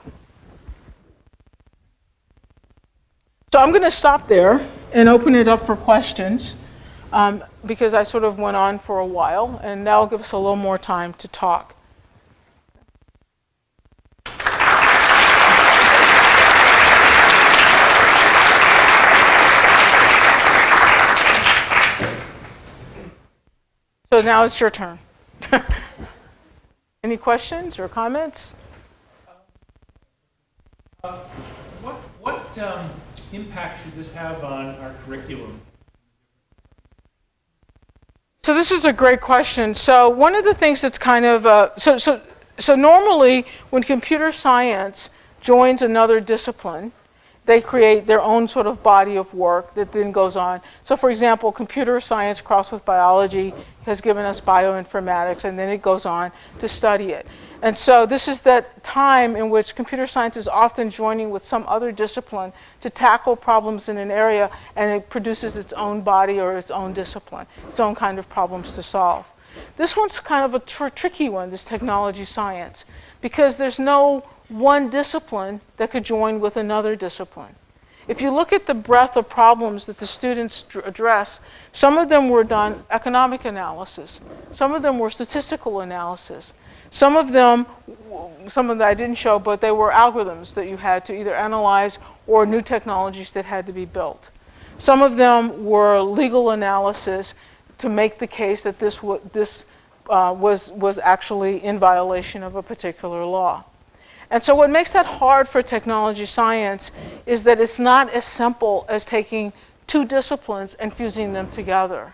So I'm going to stop there and open it up for questions because I sort of went on for a while, and that'll give us a little more time to talk. So now it's your turn. Any questions or comments? What impact should this have on our curriculum? So this is a great question. So one of the things that's kind of so normally when computer science joins another discipline, they create their own sort of body of work that then goes on. So for example, computer science crossed with biology has given us bioinformatics, and then it goes on to study it. And so this is that time in which computer science is often joining with some other discipline to tackle problems in an area, and it produces its own body or its own discipline, its own kind of problems to solve. This one's kind of a tricky one, this technology science, because there's no one discipline that could join with another discipline. If you look at the breadth of problems that the students address, some of them were done economic analysis, some of them were statistical analysis, some of them I didn't show, but they were algorithms that you had to either analyze or new technologies that had to be built. Some of them were legal analysis to make the case that this was actually in violation of a particular law. And so what makes that hard for technology science is that it's not as simple as taking two disciplines and fusing them together.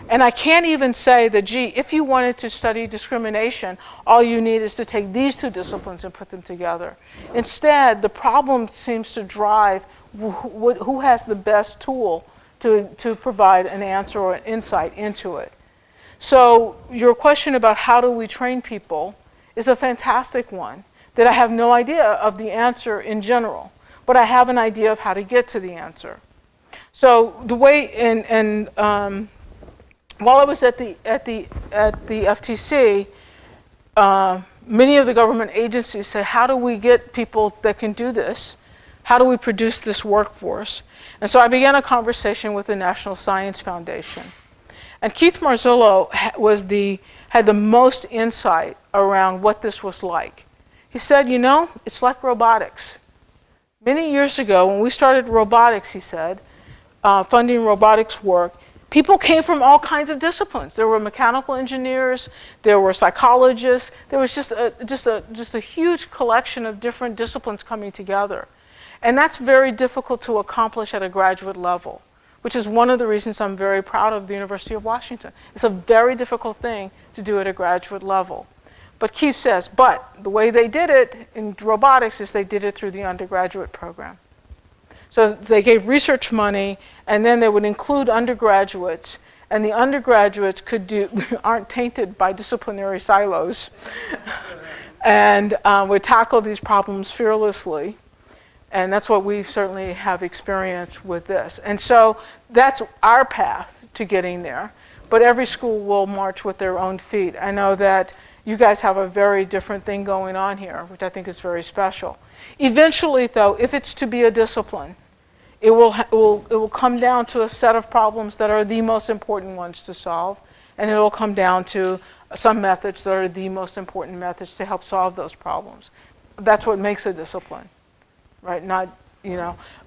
And I can't even say that, gee, if you wanted to study discrimination, all you need is to take these two disciplines and put them together. Instead, the problem seems to drive who has the best tool to provide an answer or an insight into it. So your question about how do we train people is a fantastic one. That I have no idea of the answer in general, but I have an idea of how to get to the answer. So the way, while I was at the FTC, many of the government agencies said, how do we get people that can do this? How do we produce this workforce? And so I began a conversation with the National Science Foundation. And Keith Marzullo had the most insight around what this was like. He said, you know, it's like robotics. Many years ago, when we started robotics, he said, funding robotics work, people came from all kinds of disciplines. There were mechanical engineers, there were psychologists, there was just a huge collection of different disciplines coming together. And that's very difficult to accomplish at a graduate level, which is one of the reasons I'm very proud of the University of Washington. It's a very difficult thing to do at a graduate level. But Keith says, but the way they did it in robotics is they did it through the undergraduate program. So they gave research money, and then they would include undergraduates, and the undergraduates aren't tainted by disciplinary silos, and would tackle these problems fearlessly. And that's what we certainly have experienced with this. And so that's our path to getting there. But every school will march with their own feet. I know that you guys have a very different thing going on here, which I think is very special. Eventually, though, if it's to be a discipline, it will come down to a set of problems that are the most important ones to solve, and it will come down to some methods that are the most important methods to help solve those problems. That's what makes a discipline, right? Not,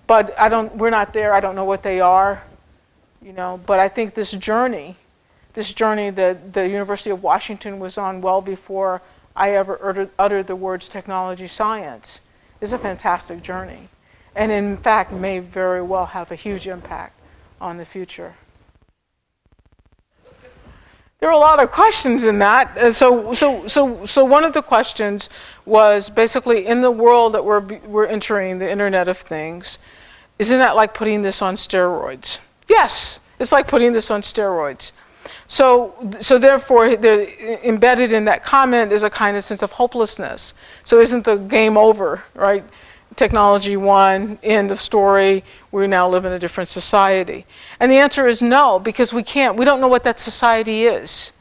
but we're not there. I don't know what they are, but I think this journey that the University of Washington was on well before I ever uttered the words technology science is a fantastic journey. And in fact, may very well have a huge impact on the future. There are a lot of questions in that. So one of the questions was basically, in the world that we're entering, the Internet of Things, isn't that like putting this on steroids? Yes, it's like putting this on steroids. So therefore, embedded in that comment is a kind of sense of hopelessness. So isn't the game over, right? Technology won, end of story, we now live in a different society. And the answer is no, because we don't know what that society is.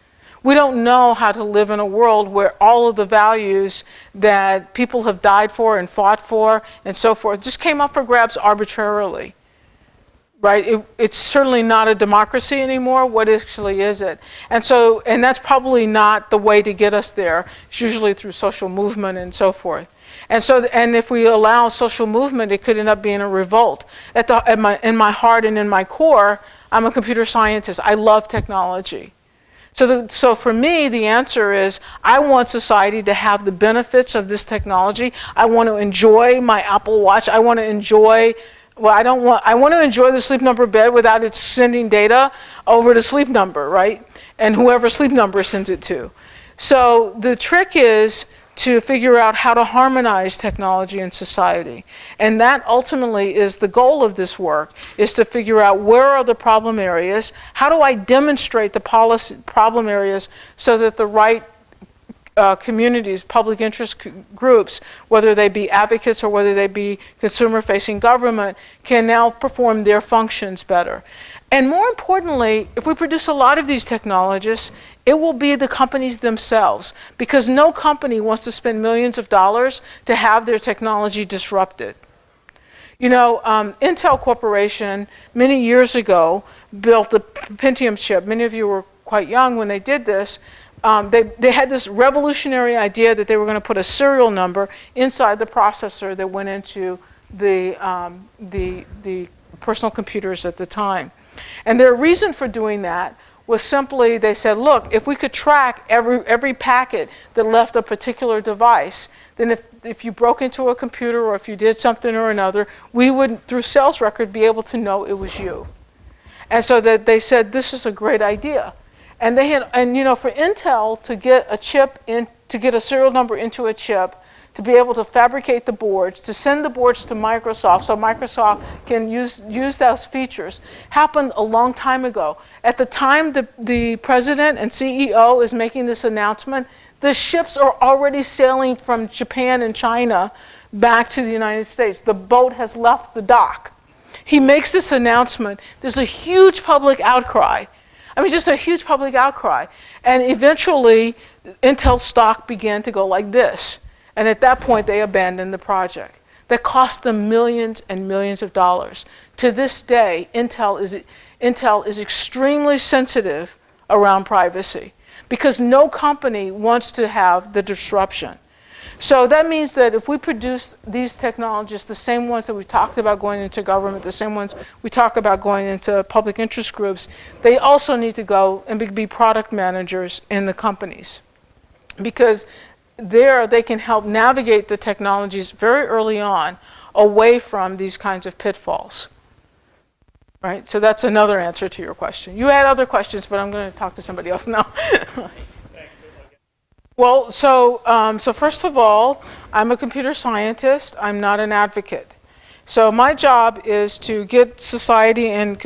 We don't know how to live in a world where all of the values that people have died for and fought for and so forth just came up for grabs arbitrarily. Right? It's certainly not a democracy anymore. What actually is it? And that's probably not the way to get us there. It's usually through social movement and so forth. And if we allow social movement, it could end up being a revolt. In my heart and in my core, I'm a computer scientist. I love technology. So for me, the answer is, I want society to have the benefits of this technology. I want to enjoy my Apple Watch. I want to enjoy. Well, I want to enjoy the Sleep Number bed without it sending data over to Sleep Number, right? And whoever Sleep Number sends it to. So the trick is to figure out how to harmonize technology and society. And that ultimately is the goal of this work, is to figure out where are the problem areas, how do I demonstrate the problem areas so that the right communities, public interest groups, whether they be advocates or whether they be consumer-facing government, can now perform their functions better. And more importantly, if we produce a lot of these technologists, it will be the companies themselves, because no company wants to spend millions of dollars to have their technology disrupted. You know, Intel Corporation, many years ago, built the Pentium chip. Many of you were quite young when they did this. They had this revolutionary idea that they were going to put a serial number inside the processor that went into the personal computers at the time. And their reason for doing that was simply, they said, look, if we could track every packet that left a particular device, then if you broke into a computer or if you did something or another, we would, through sales record, be able to know it was you. And so that they said, this is a great idea. And you know, for Intel to get a chip to get a serial number into a chip, to be able to fabricate the boards, to send the boards to Microsoft so Microsoft can use those features, happened a long time ago. At the time the president and CEO is making this announcement, the ships are already sailing from Japan and China back to the United States. The boat has left the dock. He makes this announcement. There's a huge public outcry. I mean, just a huge public outcry. And eventually, Intel stock began to go like this. And at that point, they abandoned the project. That cost them millions and millions of dollars. To this day, Intel is extremely sensitive around privacy, because no company wants to have the disruption. So that means that if we produce these technologies, the same ones that we talked about going into government, the same ones we talk about going into public interest groups, they also need to go and be product managers in the companies. Because there they can help navigate the technologies very early on away from these kinds of pitfalls. Right? So that's another answer to your question. You had other questions, but I'm going to talk to somebody else now. Well, so first of all, I'm a computer scientist. I'm not an advocate. So my job is to get society, and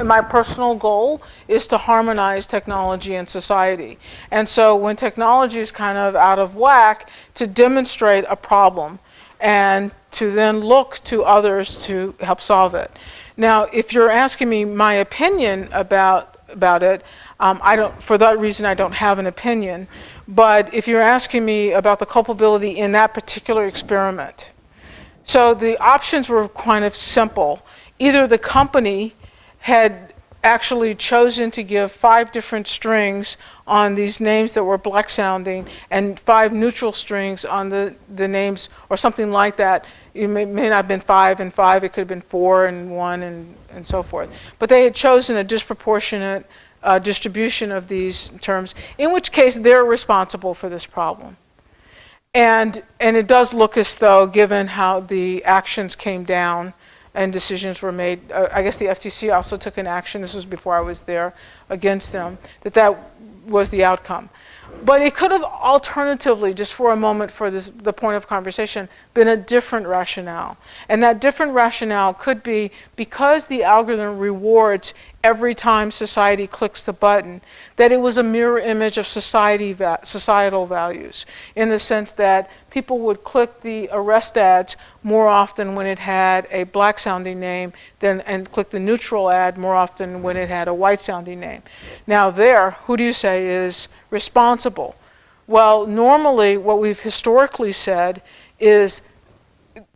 my personal goal is to harmonize technology and society. And so when technology is kind of out of whack, to demonstrate a problem and to then look to others to help solve it. Now, if you're asking me my opinion about it, for that reason, I don't have an opinion. But if you're asking me about the culpability in that particular experiment, so the options were kind of simple. Either the company had actually chosen to give 5 different strings on these names that were black sounding and 5 neutral strings on the names, or something like that. It may not have been 5 and 5, it could have been 4 and 1 and so forth. But they had chosen a disproportionate distribution of these terms, in which case they're responsible for this problem. And it does look as though, given how the actions came down and decisions were made, I guess the FTC also took an action, this was before I was there, against them, that was the outcome. But it could have alternatively, just for a moment for the point of conversation, been a different rationale. And that different rationale could be because the algorithm rewards every time society clicks the button, that it was a mirror image of societal values, in the sense that people would click the arrest ads more often when it had a black sounding name and click the neutral ad more often when it had a white sounding name. Now there, who do you say is responsible? Well, normally what we've historically said is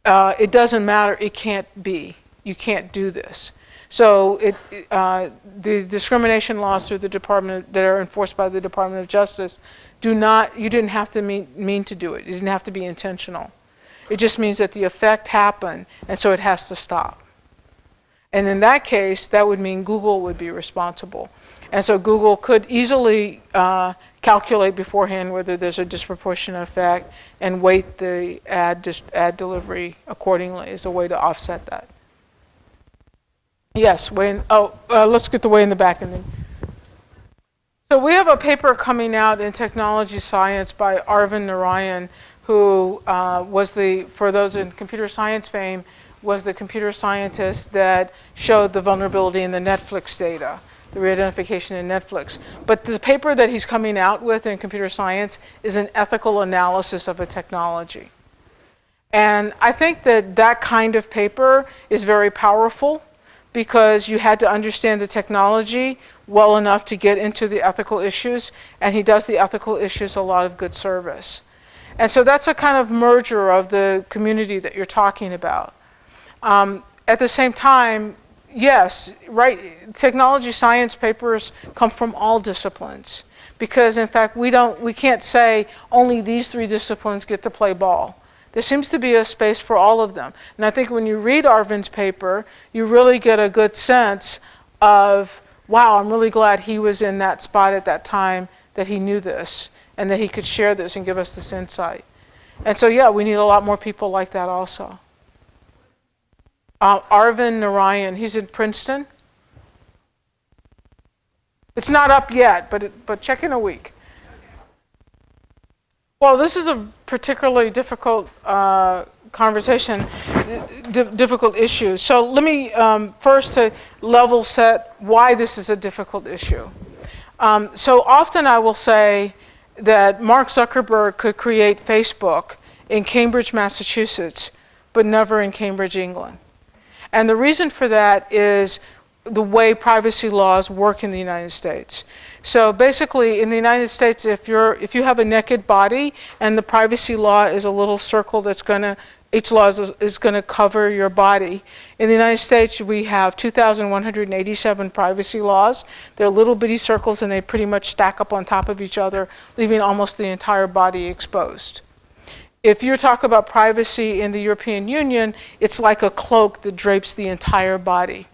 it doesn't matter, it can't be. You can't do this. So the discrimination laws through the department that are enforced by the Department of Justice you didn't have to mean to do it. It didn't have to be intentional. It just means that the effect happened, and so it has to stop. And in that case, that would mean Google would be responsible. And so Google could easily calculate beforehand whether there's a disproportionate effect and weight the ad delivery accordingly as a way to offset that. Yes, let's get the way in the back. And then. So we have a paper coming out in Technology Science by Arvind Narayan, who for those in computer science fame, was the computer scientist that showed the vulnerability in the Netflix data, the re-identification in Netflix. But the paper that he's coming out with in computer science is an ethical analysis of a technology. And I think that kind of paper is very powerful, because you had to understand the technology well enough to get into the ethical issues, and he does the ethical issues a lot of good service. And so that's a kind of merger of the community that you're talking about. At the same time, yes, right, technology science papers come from all disciplines, because in fact we can't say only these 3 disciplines get to play ball. There seems to be a space for all of them. And I think when you read Arvind's paper, you really get a good sense of, wow, I'm really glad he was in that spot at that time, that he knew this, and that he could share this and give us this insight. And so, yeah, we need a lot more people like that also. Arvind Narayan, he's in Princeton. It's not up yet, but check in a week. Well, this is a particularly difficult conversation, difficult issue. So let me first to level set why this is a difficult issue. So often I will say that Mark Zuckerberg could create Facebook in Cambridge, Massachusetts, but never in Cambridge, England. And the reason for that is the way privacy laws work in the United States. So basically, in the United States, if you have a naked body and the privacy law is a little circle each law is going to cover your body. In the United States, we have 2,187 privacy laws. They're little bitty circles, and they pretty much stack up on top of each other, leaving almost the entire body exposed. If you talk about privacy in the European Union, it's like a cloak that drapes the entire body.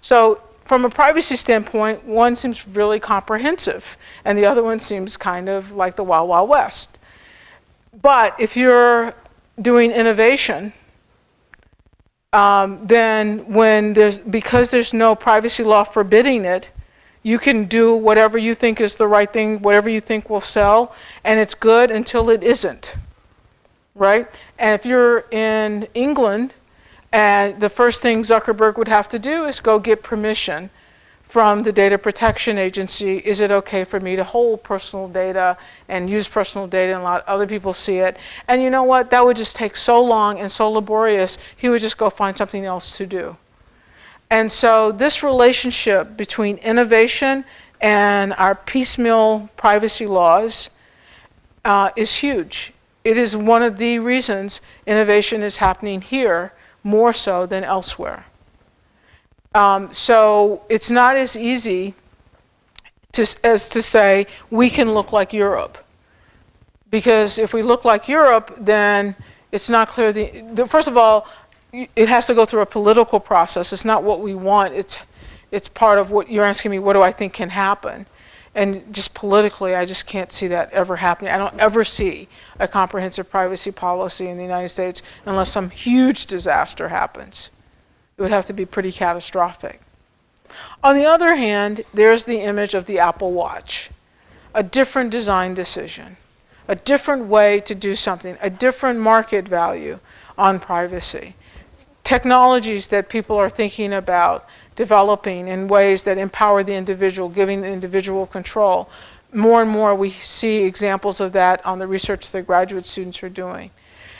So from a privacy standpoint, one seems really comprehensive, and the other one seems kind of like the Wild Wild West. But if you're doing innovation, then because there's no privacy law forbidding it, you can do whatever you think is the right thing, whatever you think will sell, and it's good until it isn't, right? And if you're in England, and the first thing Zuckerberg would have to do is go get permission from the Data Protection Agency. Is it okay for me to hold personal data and use personal data and let other people see it? And you know what? That would just take so long and so laborious, he would just go find something else to do. And so this relationship between innovation and our piecemeal privacy laws is huge. It is one of the reasons innovation is happening here more so than elsewhere. So it's not as easy as to say we can look like Europe. Because if we look like Europe, then it's not clear. First of all, it has to go through a political process. It's not what we want. It's part of what you're asking me, what do I think can happen? And just politically, I just can't see that ever happening. I don't ever see a comprehensive privacy policy in the United States unless some huge disaster happens. It would have to be pretty catastrophic. On the other hand, there's the image of the Apple Watch. a different design decision, a different way to do something, a different market value on privacy. Technologies that people are thinking about developing in ways that empower the individual, giving the individual control. More and more we see examples of that on the research that graduate students are doing.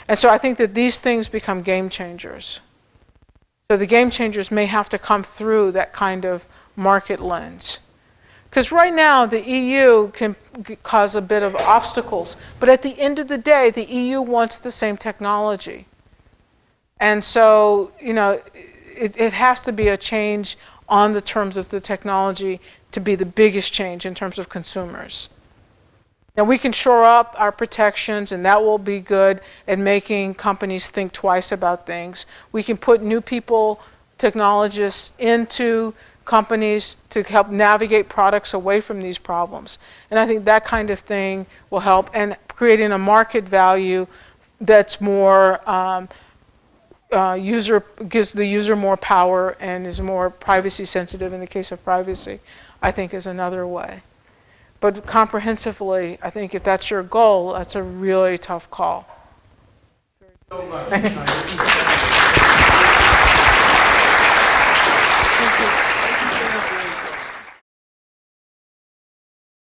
And so I think that these things become game changers. So the game changers may have to come through that kind of market lens. Because right now the EU can cause a bit of obstacles, but at the end of the day, the EU wants the same technology. And so, it has to be a change on the terms of the technology to be the biggest change in terms of consumers. Now we can shore up our protections, and that will be good at making companies think twice about things. We can put new people, technologists, into companies to help navigate products away from these problems. And I think that kind of thing will help, and creating a market value that's more gives the user more power and is more privacy sensitive in the case of privacy, I think is another way. But comprehensively, I think if that's your goal, that's a really tough call. So much.